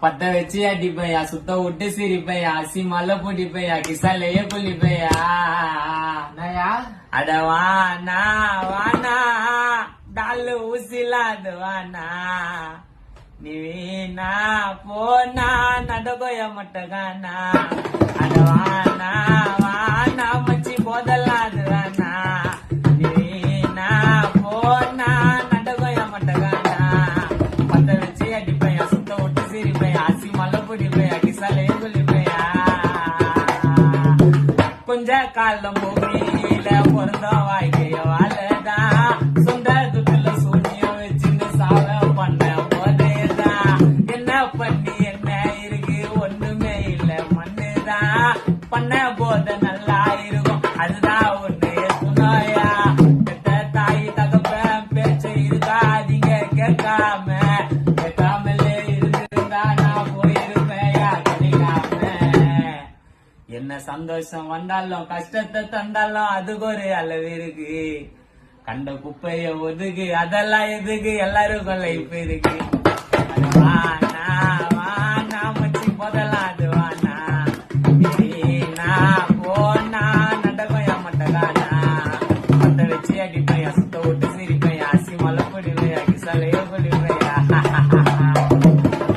பத்த வச்சு அடிப்பையா, சுத்த விட்டு சிரிப்பையா, அசிமல்ல பிடிப்பையா, கிசாலையே புள்ளிப்பையா. அட வானா வானா டாலு ஊசிலாது வானா, நீ வீணா போனா நடகோய மட்டகானா. அட வானா வானா மச்சி போதல்லாது வானா, நீ வீணா போனா நடகோய மட்டகானா. பத்த வச்சு அடிப்பையா, சுத்த விட்டு சிரிப்பையா, அசி மல்ல பிடிப்பையா, கிசாலையே புள்ளிப்பையா. கொஞ்ச காலம் பூமியில பொருந்த வாழ்க்கைய வாழதான், சொந்த துட்டுல சூன்யம் வச்சுன்னு சாவ பண்ண போதேதான். என்ன பண்ணி என்ன இருக்கு, ஒண்ணுமே இல்ல மண்ணுதான். பண்ண போத நல்லா இருக்கும், அதுதான் ஒண்ணு துணையா. பெத்த தாய் தகப்ப பேச்ச இருக்காதீங்க கேட்காம, கேட்காமலே இருந்திருந்தா நான் போயிருப்பேயா கிடைக்காம. என்ன சந்தோஷம் வந்தாலும் கஷ்டத்தை தந்தாலும் அதுக்கு ஒரு அளவு இருக்கு. கண்ட குப்பைய ஒதுக்கு, அதெல்லாம் எதுக்கு, எல்லாருக்கும் லைஃப் இருக்கு. வானா வானா மச்சி போதலாம் அது வானா, போனா நடக்கும் மட்டகானா.